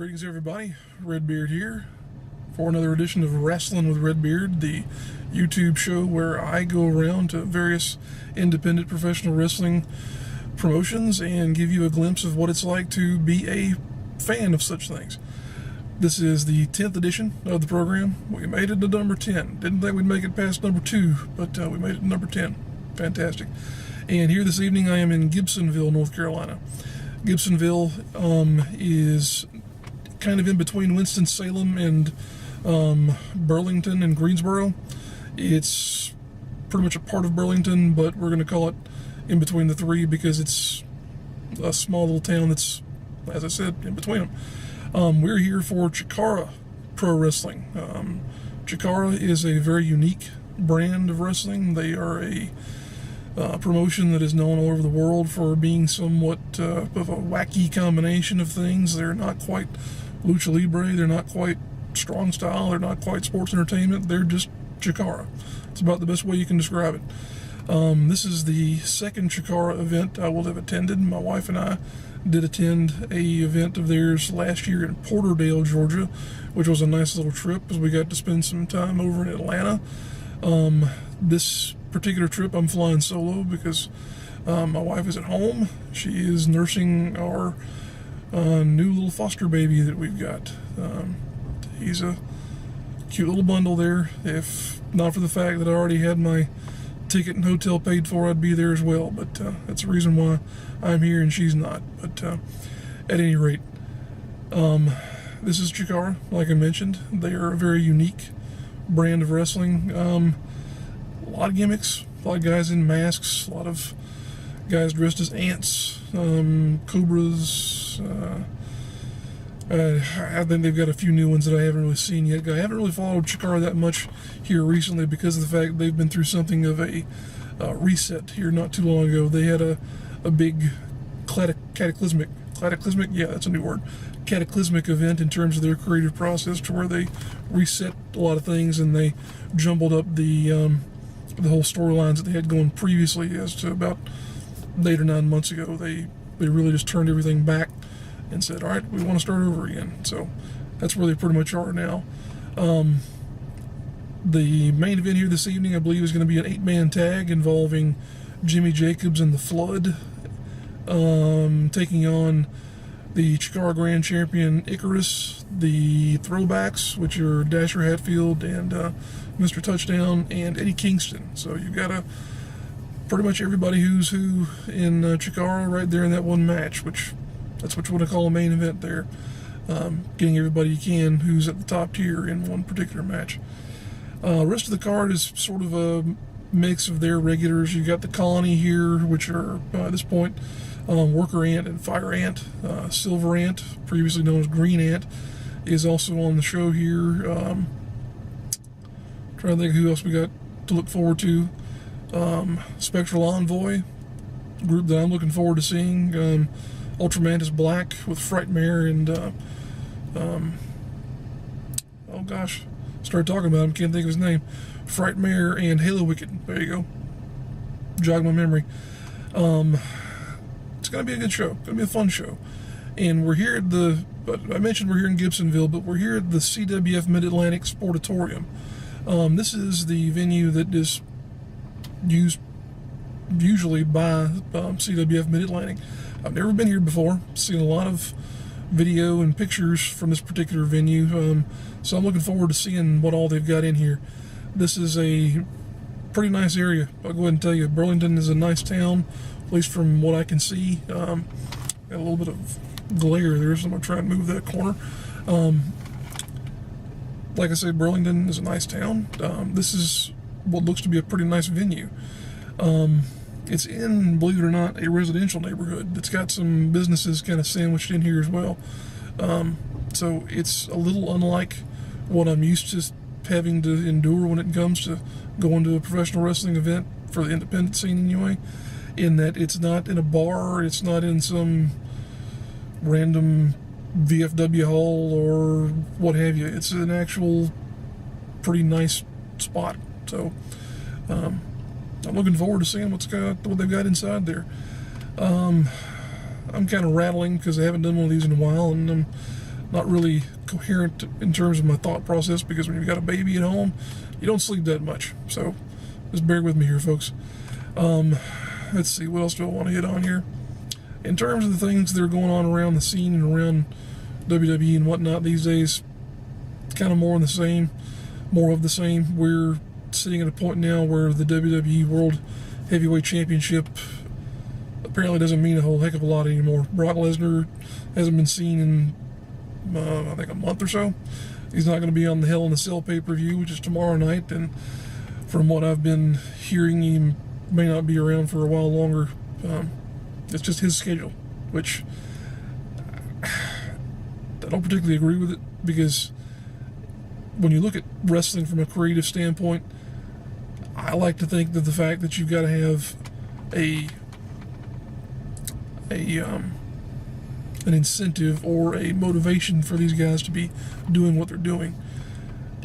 Greetings everybody, Redbeard here for another edition of Rasslin with Redbeard, the YouTube show where I go around to various independent professional wrestling promotions and give you a glimpse of what it's like to be a fan of such things. This is the 10th edition of the program. We made it to number 10. Didn't think we'd make it past number 2, but we made it to number 10. Fantastic. And here this evening I am in Gibsonville, North Carolina. Gibsonville is kind of in between Winston-Salem and Burlington and Greensboro. It's pretty much a part of Burlington, but we're going to call it in between the three because it's a small little town that's, as I said, in between them. We're here for Chikara Pro Wrestling. Chikara is a very unique brand of wrestling. They are a promotion that is known all over the world for being somewhat of a wacky combination of things. They're not quite lucha libre, they're not quite strong style, they're not quite sports entertainment, they're just Chikara. It's about the best way you can describe it. This is the second Chikara event I will have attended. My wife and I did attend a event of theirs last year in Porterdale, Georgia, which was a nice little trip as we got to spend some time over in Atlanta. This particular trip I'm flying solo because my wife is at home. She is nursing our new little foster baby that we've got. He's a cute little bundle there. If not for the fact that I already had my ticket and hotel paid for, I'd be there as well, but that's the reason why I'm here and she's not. But at any rate, this is Chikara, like I mentioned. They are a very unique brand of wrestling. A lot of gimmicks, a lot of guys in masks, a lot of guys dressed as ants, cobras. I think they've got a few new ones that I haven't really seen yet. I haven't really followed Chikara that much here recently because of the fact they've been through something of a reset here not too long ago. They had a big cataclysmic, yeah, that's a new word, cataclysmic event in terms of their creative process, to where they reset a lot of things and they jumbled up the whole storylines that they had going previously. As to about 8 or 9 months ago, they really just turned everything back and said, all right, we want to start over again. So that's where they pretty much are now. The main event here this evening, I believe, is going to be an 8-man tag involving Jimmy Jacobs and the Flood, taking on the Chikara Grand Champion Icarus, the Throwbacks, which are Dasher Hatfield and Mr. Touchdown, and Eddie Kingston. So you've got pretty much everybody who's who in Chikara right there in that one match, which that's what you want to call a main event there. Getting everybody you can who's at the top tier in one particular match. Rest of the card is sort of a mix of their regulars. You got the Colony here, which are at this point Worker Ant and Fire Ant. Silver Ant, previously known as Green Ant, is also on the show here. Trying to think who else we got to look forward to. Spectral Envoy, group that I'm looking forward to seeing. Ultramantis Black with Frightmare and oh gosh, started talking about him, can't think of his name. Frightmare and Halo Wicked. There you go. Jog my memory. It's going to be a good show. It's going to be a fun show. And we're here at I mentioned we're here in Gibsonville, but we're here at the CWF Mid-Atlantic Sportatorium. This is the venue that is used usually by CWF Mid-Atlantic. I've never been here before. Seen a lot of video and pictures from this particular venue, so I'm looking forward to seeing what all they've got in here. This is a pretty nice area. I'll go ahead and tell you, Burlington is a nice town, at least from what I can see. Got a little bit of glare there, so I'm going to try and move that corner. Like I said, Burlington is a nice town. This is what looks to be a pretty nice venue. It's in, believe it or not, a residential neighborhood that's got some businesses kind of sandwiched in here as well. So it's a little unlike what I'm used to having to endure when it comes to going to a professional wrestling event for the independent scene anyway, in that it's not in a bar, it's not in some random VFW hall or what have you. It's an actual pretty nice spot. So I'm looking forward to seeing what they've got inside there. I'm kind of rattling because I haven't done one of these in a while, and I'm not really coherent in terms of my thought process, because when you've got a baby at home, you don't sleep that much. So just bear with me here, folks. Let's see, what else do I want to hit on here? In terms of the things that are going on around the scene and around WWE and whatnot these days, kind of more of the same. We're sitting at a point now where the WWE World Heavyweight Championship apparently doesn't mean a whole heck of a lot anymore. Brock Lesnar hasn't been seen in, I think, a month or so. He's not going to be on the Hell in a Cell pay-per-view, which is tomorrow night, and from what I've been hearing, he may not be around for a while longer. It's just his schedule, which I don't particularly agree with it, because when you look at wrestling from a creative standpoint, I like to think that the fact that you've got to have an incentive or a motivation for these guys to be doing what they're doing.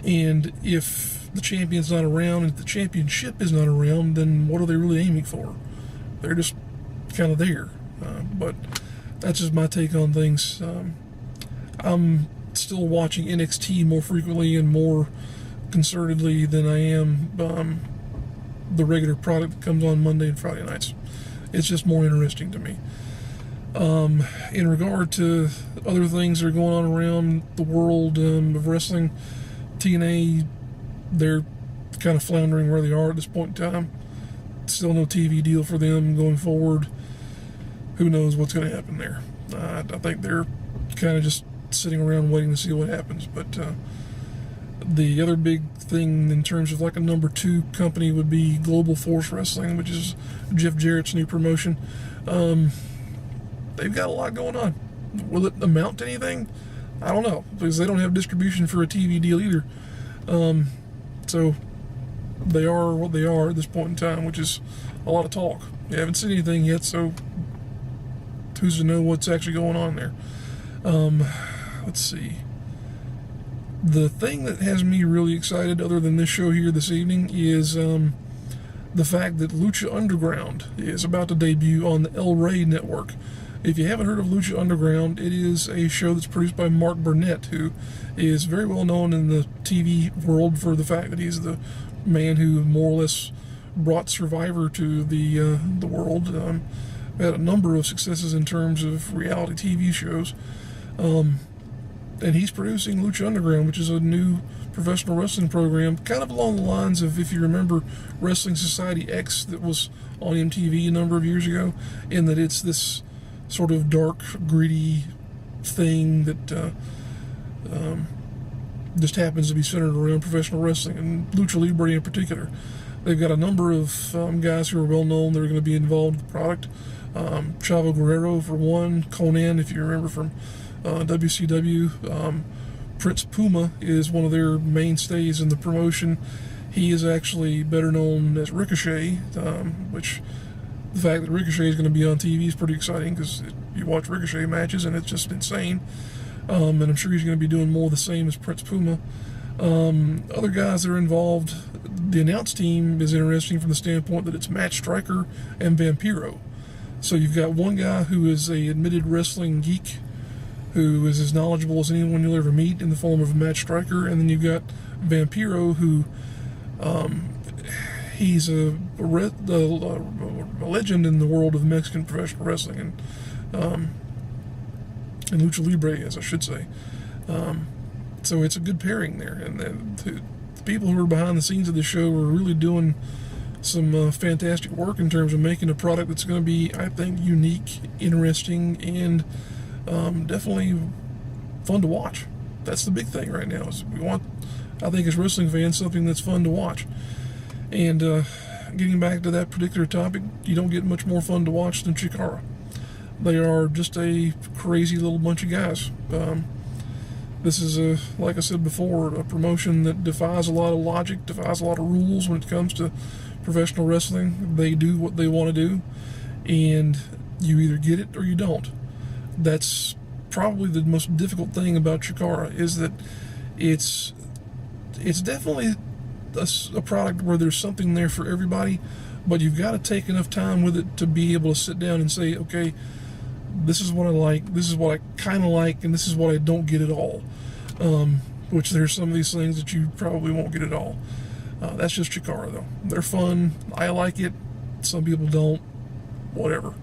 And if the champion's not around, and if the championship is not around, then what are they really aiming for? They're just kind of there. But that's just my take on things. I'm still watching NXT more frequently and more concertedly than I am the regular product that comes on Monday and Friday nights. It's just more interesting to me. In regard to other things that are going on around the world of wrestling, TNA, they're kind of floundering where they are at this point in time. Still no TV deal for them going forward. Who knows what's going to happen there? I think they're kind of just sitting around waiting to see what happens. But the other big thing in terms of like a number 2 company would be Global Force Wrestling, which is Jeff Jarrett's new promotion. They've got a lot going on. Will it amount to anything? I don't know, because they don't have distribution for a TV deal either. So they are what they are at this point in time, which is a lot of talk. You haven't seen anything yet, so who's to know what's actually going on there? Let's see. The thing that has me really excited, other than this show here this evening, is the fact that Lucha Underground is about to debut on the El Rey network. If you haven't heard of Lucha Underground, it is a show that's produced by Mark Burnett, who is very well known in the TV world for the fact that he's the man who more or less brought Survivor to the world. Had a number of successes in terms of reality TV shows. And he's producing Lucha Underground, which is a new professional wrestling program, kind of along the lines of, if you remember, Wrestling Society X that was on MTV a number of years ago, in that it's this sort of dark, gritty thing that just happens to be centered around professional wrestling, and Lucha Libre in particular. They've got a number of guys who are well known that are going to be involved with the product. Chavo Guerrero, for one. Conan, if you remember from WCW. Prince Puma is one of their mainstays in the promotion. He is actually better known as Ricochet, which the fact that Ricochet is going to be on TV is pretty exciting, because you watch Ricochet matches and it's just insane. And I'm sure he's going to be doing more of the same as Prince Puma. Other guys that are involved, the announce team is interesting from the standpoint that it's Matt Striker and Vampiro. So you've got one guy who is a admitted wrestling geek, who is as knowledgeable as anyone you'll ever meet in the form of Matt Striker, and then you've got Vampiro, who he's a legend in the world of Mexican professional wrestling and Lucha Libre, as I should say. So it's a good pairing there, and the people who are behind the scenes of the show are really doing some fantastic work in terms of making a product that's going to be, I think, unique, interesting, and definitely fun to watch. That's the big thing right now. Is we want, I think, as wrestling fans, something that's fun to watch. And getting back to that particular topic, you don't get much more fun to watch than Chikara. They are just a crazy little bunch of guys. This is, like I said before, a promotion that defies a lot of logic, defies a lot of rules when it comes to professional wrestling. They do what they want to do, and you either get it or you don't. That's probably the most difficult thing about Chikara, is that it's definitely a product where there's something there for everybody, but you've got to take enough time with it to be able to sit down and say, okay, this is what I like, this is what I kind of like, and this is what I don't get at all. Which there's some of these things that you probably won't get at all. That's just Chikara, though. They're fun. I like it. Some people don't. Whatever.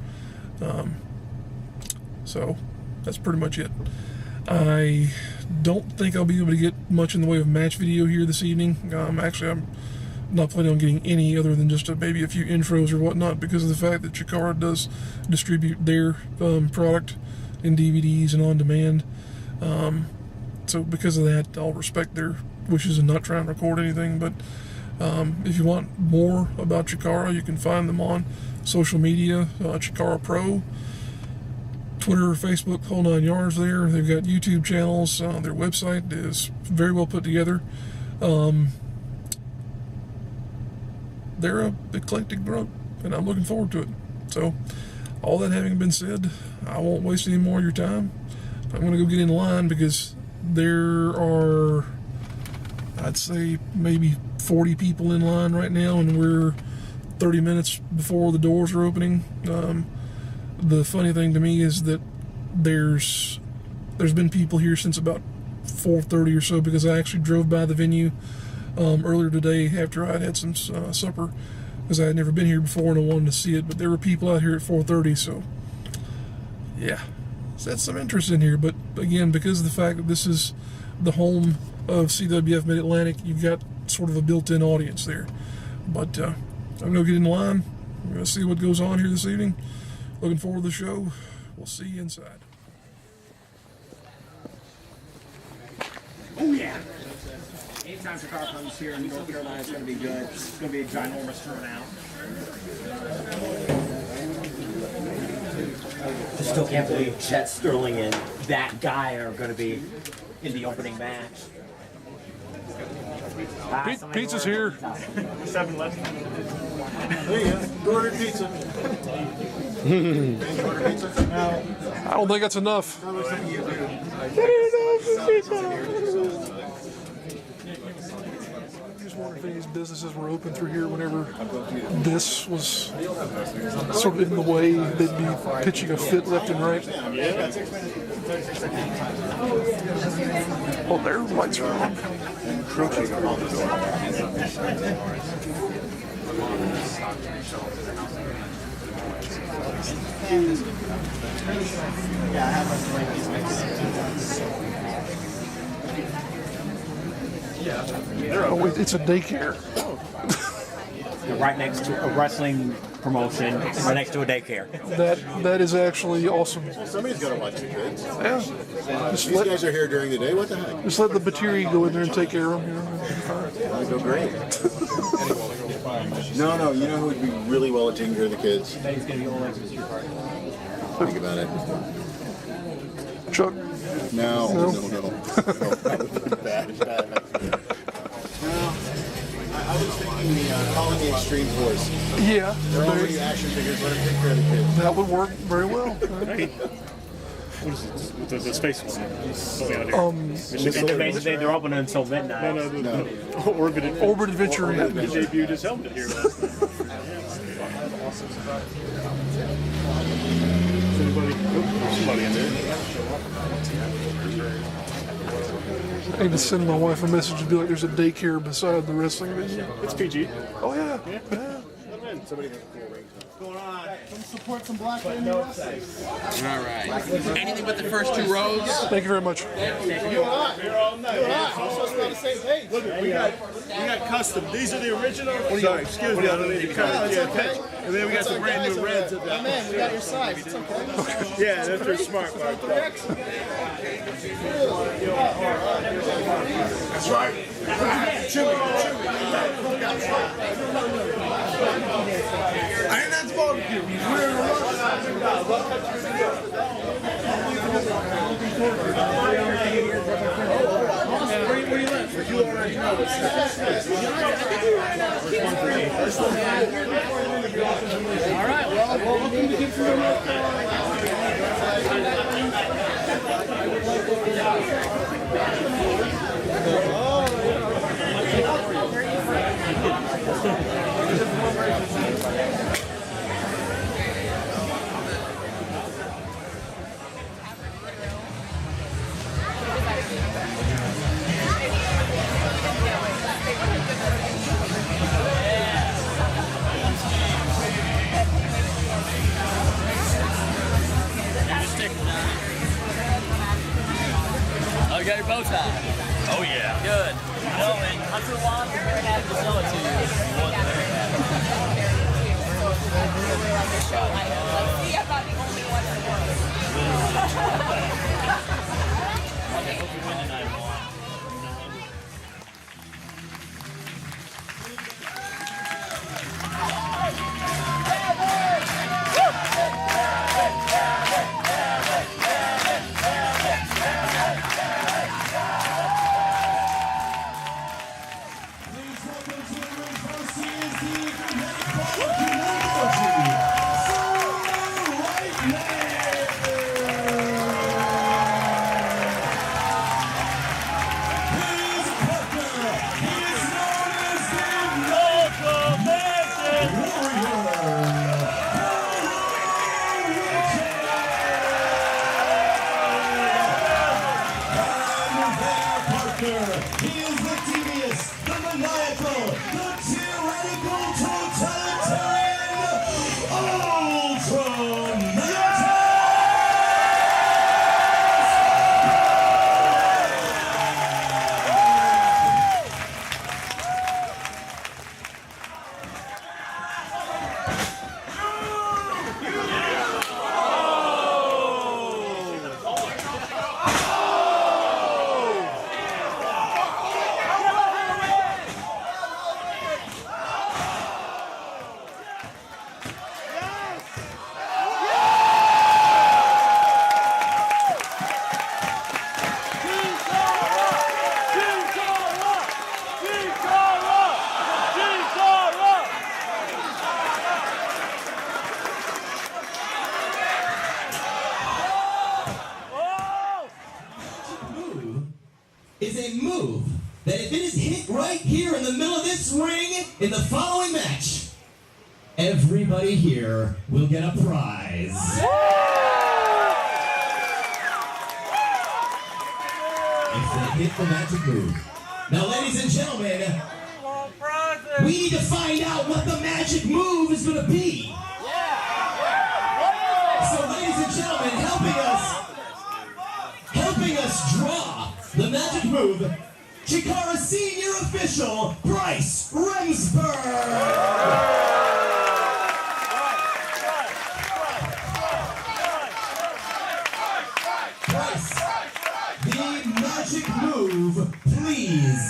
So that's pretty much it. I don't think I'll be able to get much in the way of match video here this evening. Actually, I'm not planning on getting any other than just maybe a few intros or whatnot, because of the fact that Chikara does distribute their product in DVDs and on demand. So because of that, I'll respect their wishes and not try and record anything. But if you want more about Chikara, you can find them on social media, Chikara Pro, Twitter, Facebook, whole 9 yards there. They've got YouTube channels. Their website is very well put together. They're a eclectic group, and I'm looking forward to it. So, all that having been said, I won't waste any more of your time. I'm going to go get in line, because there are, I'd say, maybe 40 people in line right now, and we're 30 minutes before the doors are opening. The funny thing to me is that there's been people here since about 4:30 or so, because I actually drove by the venue earlier today after I'd had some supper, because I had never been here before and I wanted to see it. But there were people out here at 4:30, so yeah, so that's some interest in here. But again, because of the fact that this is the home of CWF Mid-Atlantic, you've got sort of a built-in audience there. But I'm going to get in line. I'm going to see what goes on here this evening. Looking forward to the show. We'll see you inside. Oh yeah! Anytime Chikara Pro is here in North Carolina, it's going to be good. It's going to be a ginormous turnout. I still can't believe Jet Sterling and that guy are going to be in the opening match. Pizza's here. 7-Eleven. There you go. Order pizza. I don't think that's enough. Just wondering if any of these businesses were open through here whenever this was sort of in the way. They'd be pitching a fit left and right. Oh, their lights are on. Encroaching upon the door. Oh, wait, it's a daycare. They're right next to a wrestling promotion, right next to a daycare. That is actually awesome. Somebody's got to watch the kids. Yeah. Just These guys are here during the day. What the heck? let the Batiri go in there and take care of them. You know, They go great. No. You know who would be really well at taking care of the kids? Think about it. Chuck. No. Bad. I was thinking the Colony Extreme Force. Yeah. They're already action figures. Let them take care of the kids. That would work very well. What is it? The space one. They're open until midnight. No. Orbit Adventure. He debuted his helmet here last night. Somebody in there. I need to send my wife a message and be like, there's a daycare beside the wrestling venue. It's PG. Oh, yeah. Somebody has a cool ring. What's going on? Come support some black women wrestling. All right. Anything but the first 2 rows? Thank you very much. You're all night. We're supposed to be on the same page. Look, we got custom. These are the original. Sorry, excuse me. I don't need to cut No, it. it's Yeah, okay. and then we got the brand new reds at My that. man, we got your size. It's okay. Yeah, that's your smart part. That's right. Chewy. And that's barbecue. All right, well, welcome to Gibsonville, North you got your bow tie? Oh, yeah. Good. Well, and Hunter Juan, we're very happy to sell it to you. See, I'm not the only one in the world. I hope you win tonight, Juan. Is a move that if it is hit right here in the middle of this ring in the following match, everybody here will get a prize. If they hit the magic move. Now, ladies and gentlemen, we need to find out what the magic move is going to be. So, ladies and gentlemen, helping us draw the magic move, Chikara Senior Official, Bryce Remsburg. Bryce, the magic move, please.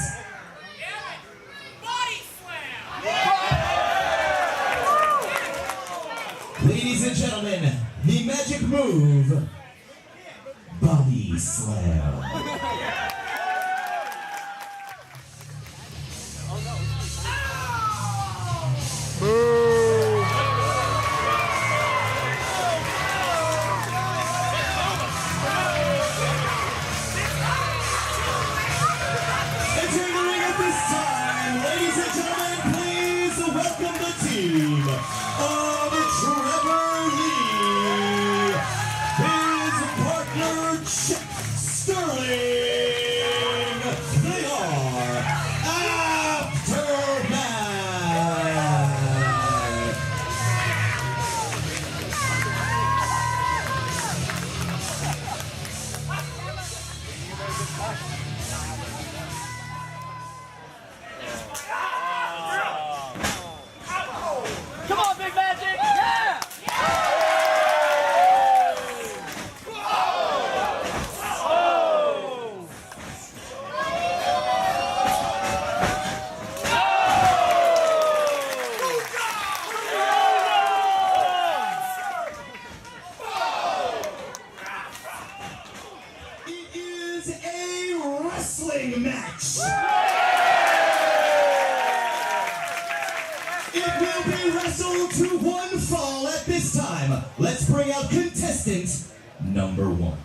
Body slam! Ladies and gentlemen, the magic move, body slam. Entering the ring at this time, ladies and gentlemen, please welcome the team of Trevor Lee, his partner Chip Sterling. They are Aftermath. Come on, Big Magic! Yeah! It is a wrestling match. It will be wrestled to one fall at this time. Let's bring out contestant number one.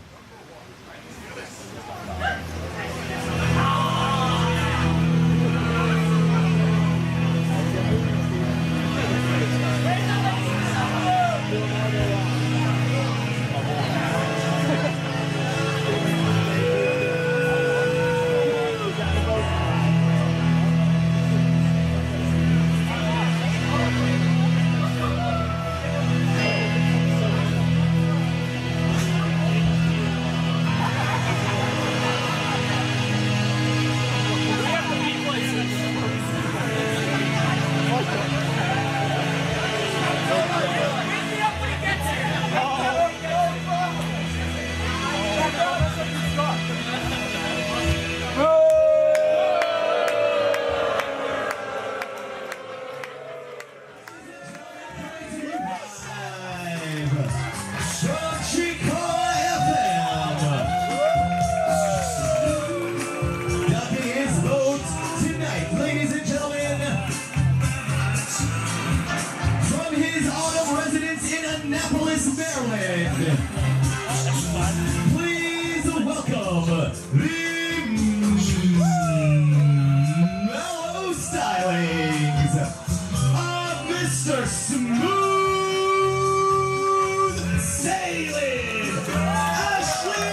Maryland. Please welcome the mellow stylings of Mr. Smooth Sailing, Ashley.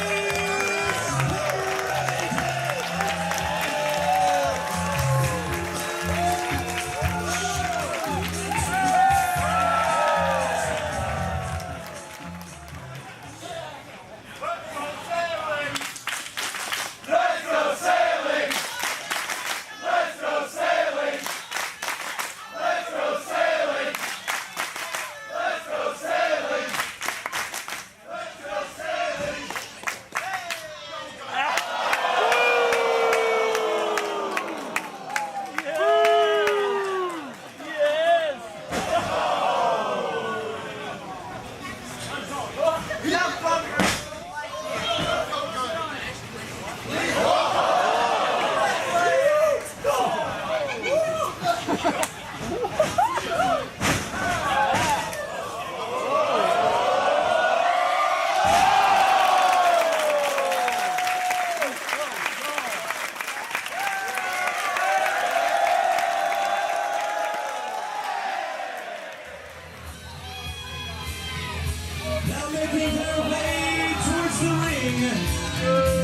Now making their way towards the ring,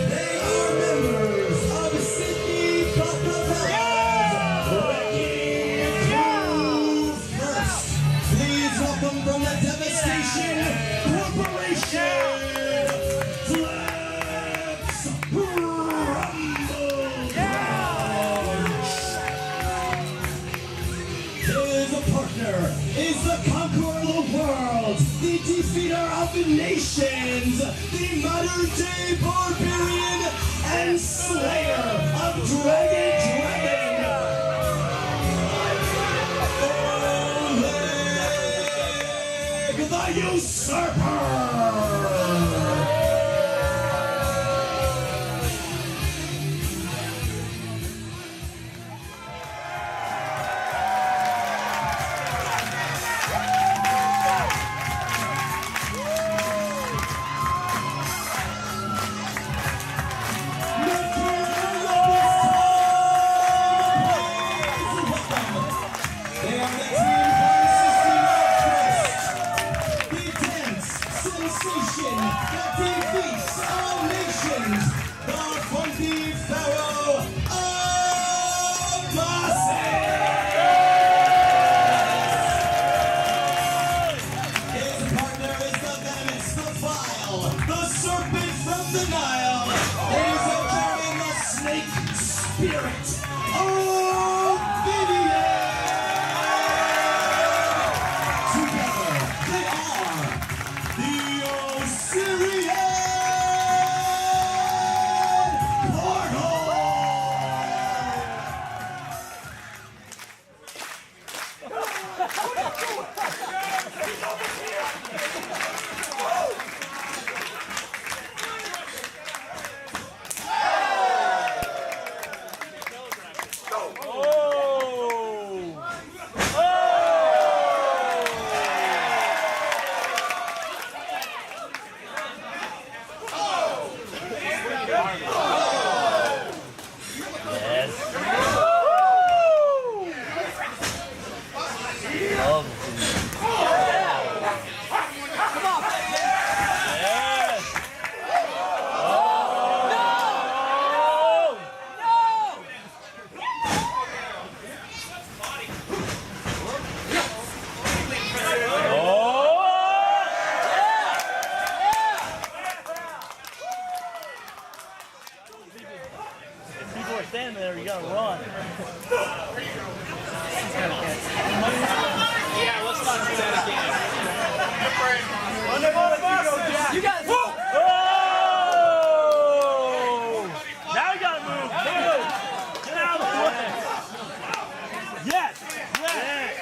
they are members of Sydney Whacky Crew. First, please welcome from the Devastation Corporation, Flex Rumble Branch. His partner is the conqueror of the world, the defeater of the nations, the modern-day barbarian and slayer of Dragon. Oleg the Usurper. Standing there, you gotta run. Yeah, let's not do that again. You guys. Oh! Now you gotta move. Move. Get out of the way. Yes. Yes.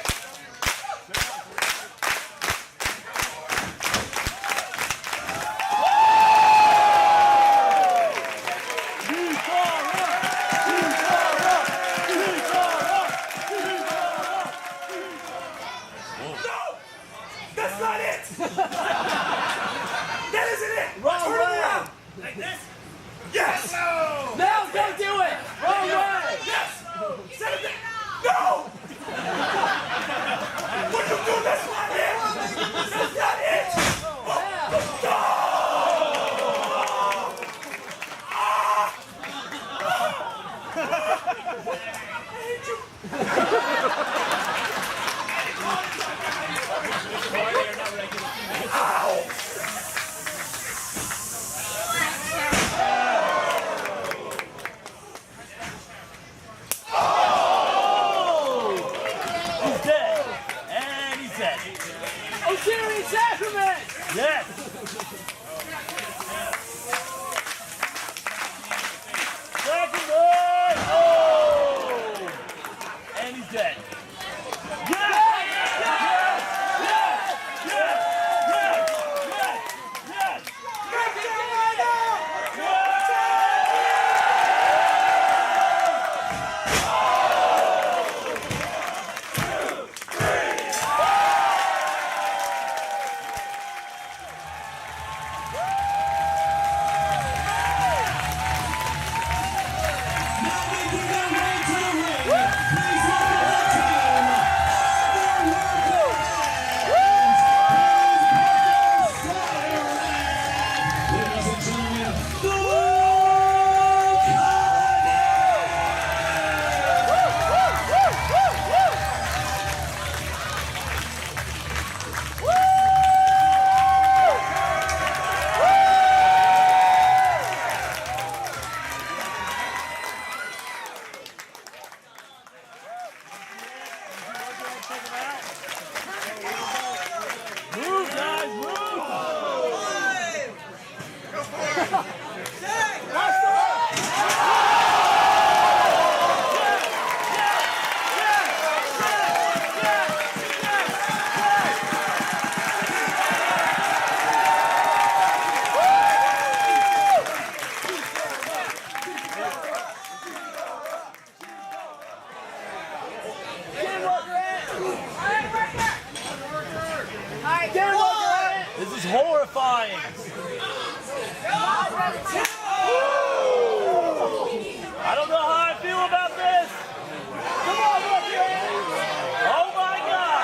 Yes! Second boy! Oh! And he's dead. Yes! Yes! Yes! Yes! Yes! Yes! This is horrifying. I don't know how I feel about this. Come on, oh my God. Oh my God.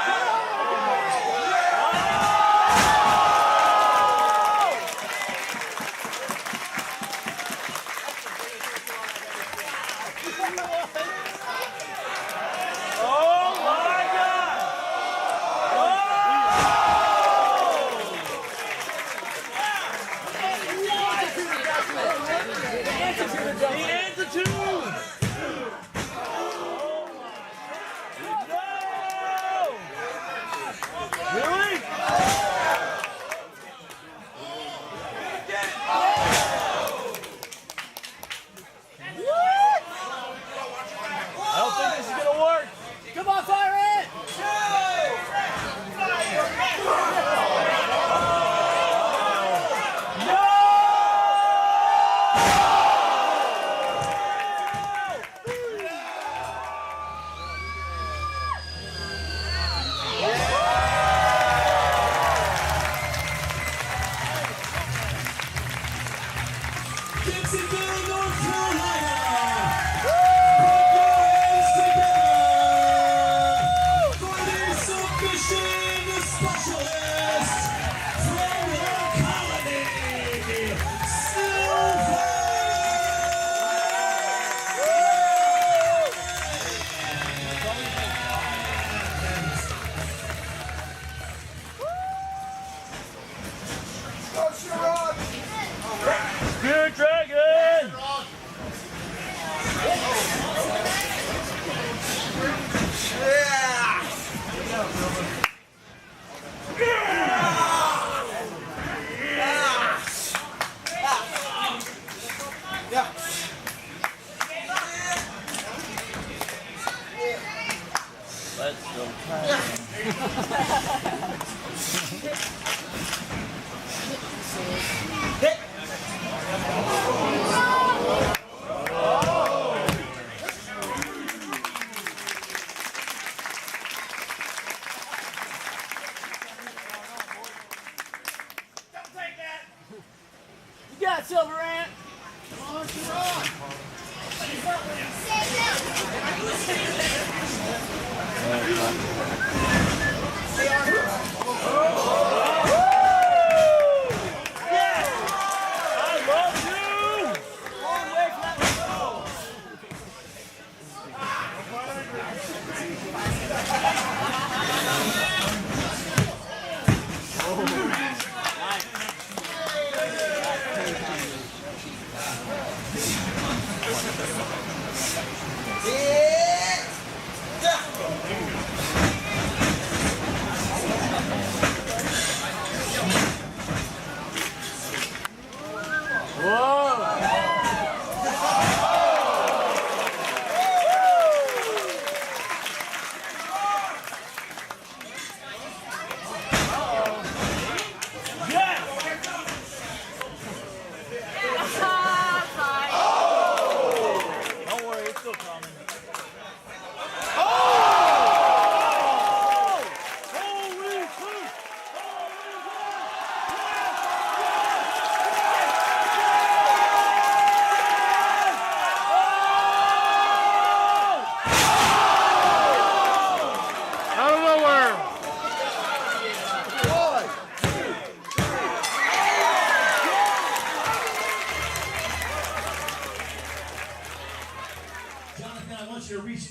The altitude! No! Really? I don't think this is gonna work. Come on, fire it! Gibsonville, North Carolina. Put your hands together for the submission specialist from the colony, Silver. Spirit Dragon! Let's go. You got it, Silver Ant.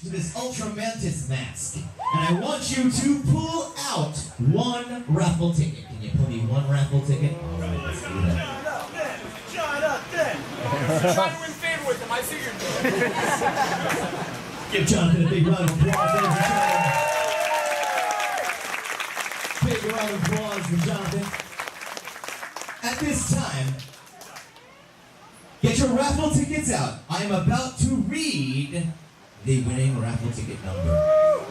to this Ultra Mantis mask. And I want you to pull out one raffle ticket. Can you pull me one raffle ticket? All right, let's do that. Jonathan! Try to win favor with him. I see you're doing. Give Jonathan a big round of applause, ladies and gentlemen. Big round of applause for Jonathan. At this time, get your raffle tickets out. I am about to read the winning raffle ticket number.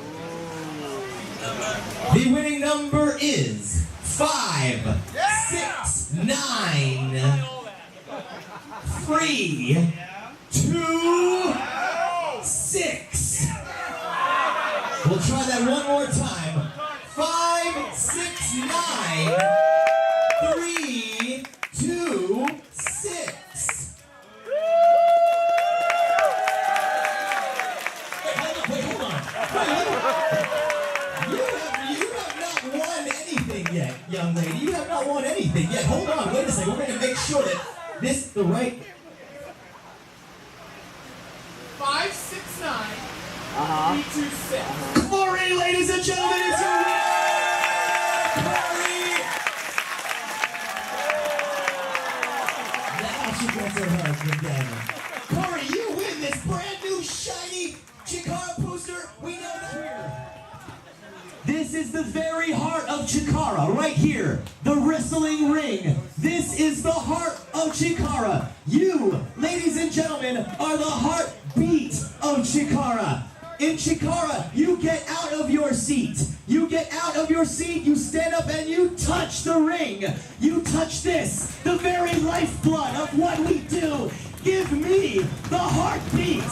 The winning number is 5, 6, 9, 3, 2, 6. We'll try that one more time. 5, 6, 9, 3, 2, 6. Hold on. You have not won anything yet, young lady. You have not won anything yet. Hold on, wait a second. We're going to make sure that this the right. 5, 6, 9, 3, 2, 6. Corey, ladies and gentlemen, is your winner! Corey! Now she gets her husband down. Corey, you win this brand new shiny Chikara poster. We know that here. This is the very heart of Chikara, right here. The wrestling ring. This is the heart of Chikara. You, ladies and gentlemen, are the heartbeat of Chikara. In Chikara, you get out of your seat. You get out of your seat, you stand up and you touch the ring. You touch this, the very lifeblood of what we do. Give me the heartbeat.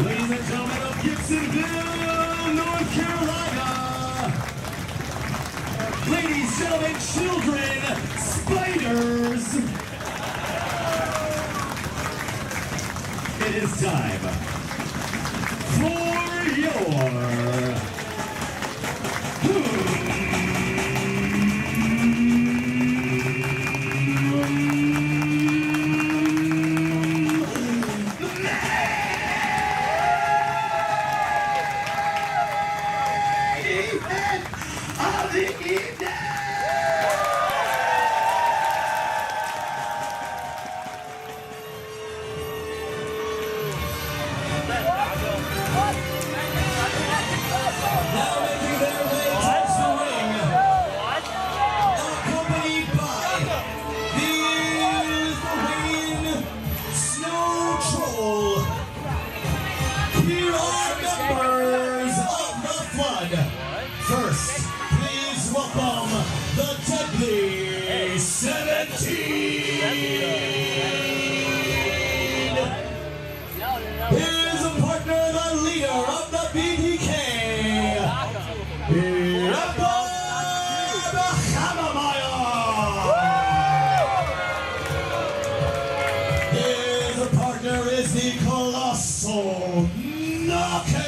Ladies and gentlemen of Gibsonville, North Carolina. Ladies, gentlemen, children, spiders. It is time for your of the evening. First, please welcome the Deadly 17. His partner, the leader of the BDK, His partner is the Colossal Knockin'.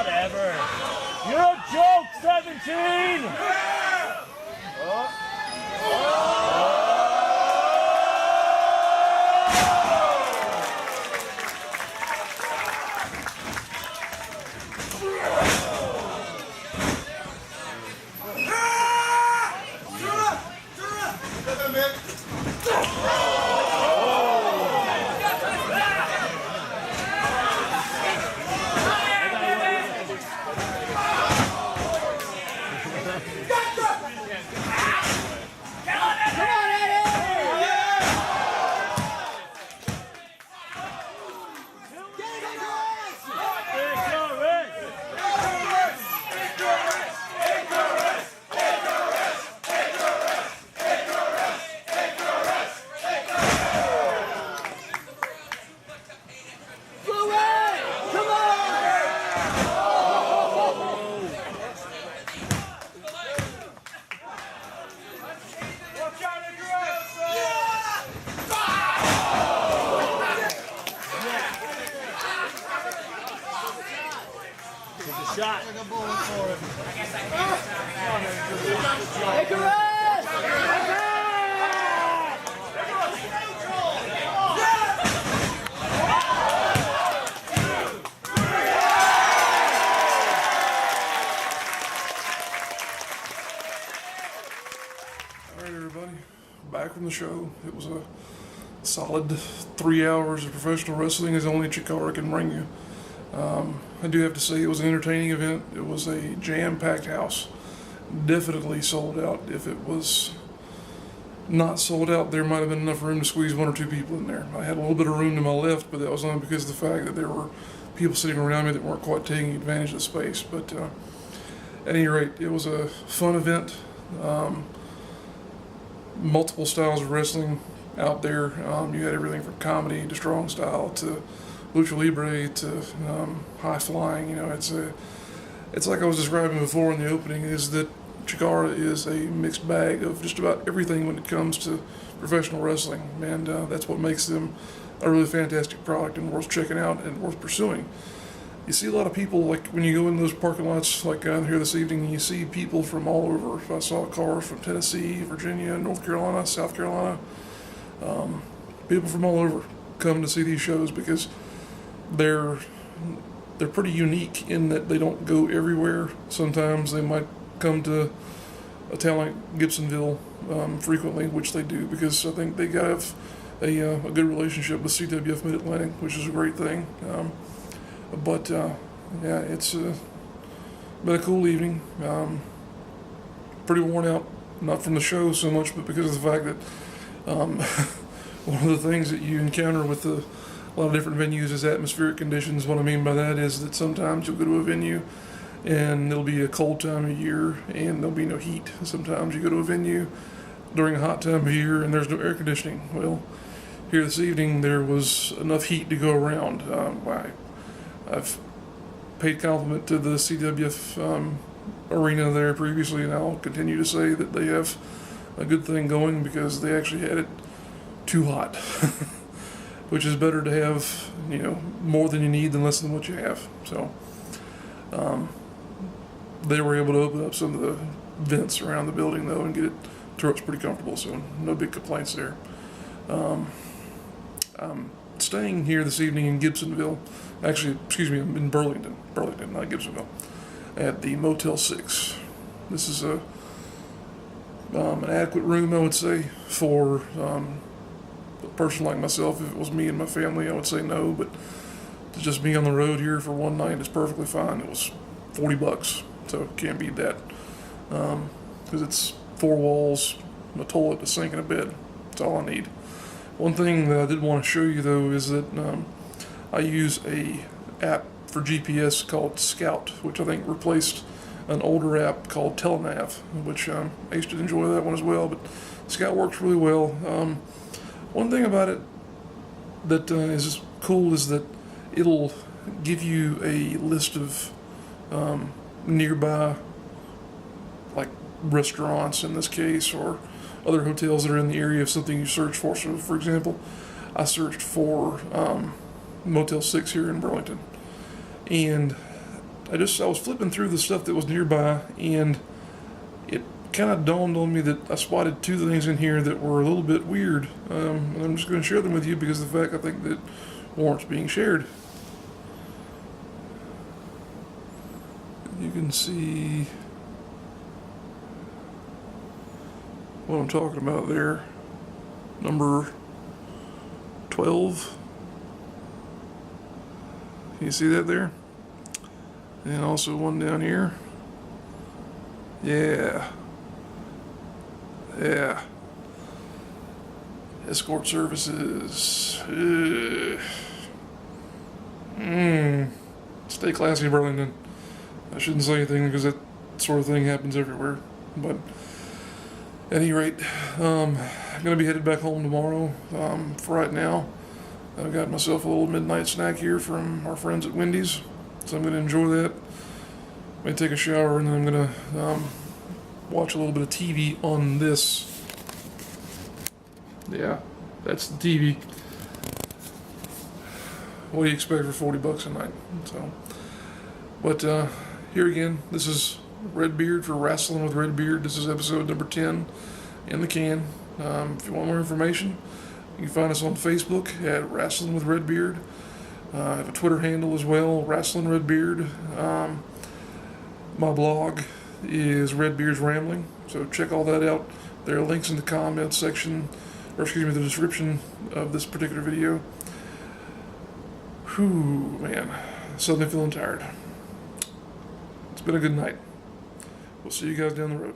Whatever. You're a joke, 17! Shot. Alright everybody, back from the show. It was a solid 3 hours of professional wrestling as only Chikara can bring you. I do have to say it was an entertaining event. It was a jam-packed house. Definitely sold out. If it was not sold out, there might have been enough room to squeeze 1 or 2 people in there. I had a little bit of room to my left, but that was only because of the fact that there were people sitting around me that weren't quite taking advantage of the space. But at any rate, it was a fun event. Multiple styles of wrestling out there. You had everything from comedy to strong style to lucha libre to high flying. You know, it's like I was describing before in the opening, is that Chikara is a mixed bag of just about everything when it comes to professional wrestling, and that's what makes them a really fantastic product and worth checking out and worth pursuing. You see a lot of people, like when you go in those parking lots like here this evening, you see people from all over. I saw cars from Tennessee, Virginia, North Carolina, South Carolina, people from all over come to see these shows because they're pretty unique in that they don't go everywhere. Sometimes they might come to a town like Gibsonville frequently, which they do because I think they have a good relationship with CWF Mid-Atlantic, which is a great thing. But yeah, it's been a cool evening. Pretty worn out, not from the show so much, but because of the fact that one of the things that you encounter with a lot of different venues is atmospheric conditions. What I mean by that is that sometimes you'll go to a venue and there'll be a cold time of year and there'll be no heat. Sometimes you go to a venue during a hot time of year and there's no air conditioning. Well, here this evening there was enough heat to go around. I've paid compliment to the CWF arena there previously, and I'll continue to say that they have a good thing going because they actually had it too hot. Which is better to have, you know, more than you need than less than what you have. So they were able to open up some of the vents around the building though and get it to where it's pretty comfortable. So no big complaints there. I'm staying here this evening in Gibsonville. Actually, excuse me, I'm in Burlington, not Gibsonville, at the Motel 6. This is an adequate room, I would say, for a person like myself. If it was me and my family, I would say no, but to just be on the road here for one night is perfectly fine. It was $40, so can't beat that. Because it's 4 walls, a toilet, a sink, and a bed. That's all I need. One thing that I did want to show you though is that I use a app for GPS called Scout, which I think replaced an older app called Telenav, which I used to enjoy that one as well, but Scout works really well. One thing about it that is cool is that it'll give you a list of nearby, like restaurants in this case, or other hotels that are in the area of something you search for. So, for example, I searched for Motel 6 here in Burlington, and I was flipping through the stuff that was nearby, and it kind of dawned on me that I spotted two things in here that were a little bit weird. And I'm just going to share them with you because of the fact I think that warrants being shared. You can see what I'm talking about there. Number 12. Can you see that there? And also one down here. Yeah. Yeah. Escort services. Stay classy, Burlington. I shouldn't say anything because that sort of thing happens everywhere. But at any rate, I'm going to be headed back home tomorrow. For right now, I've got myself a little midnight snack here from our friends at Wendy's. So I'm going to enjoy that. May take a shower, and then I'm going to watch a little bit of TV on this. Yeah, that's the TV. What do you expect for $40 a night? So, but here again, this is Redbeard for Rasslin with Redbeard. This is episode number 10 in the can. If you want more information, you can find us on Facebook at Rasslin with Redbeard. I have a Twitter handle as well, Rasslin Redbeard. My blog is Redbeard's Rambling, so check all that out. There are links in the comments section, or excuse me, the description of this particular video. Whew, man, suddenly feeling tired. It's been a good night. We'll see you guys down the road.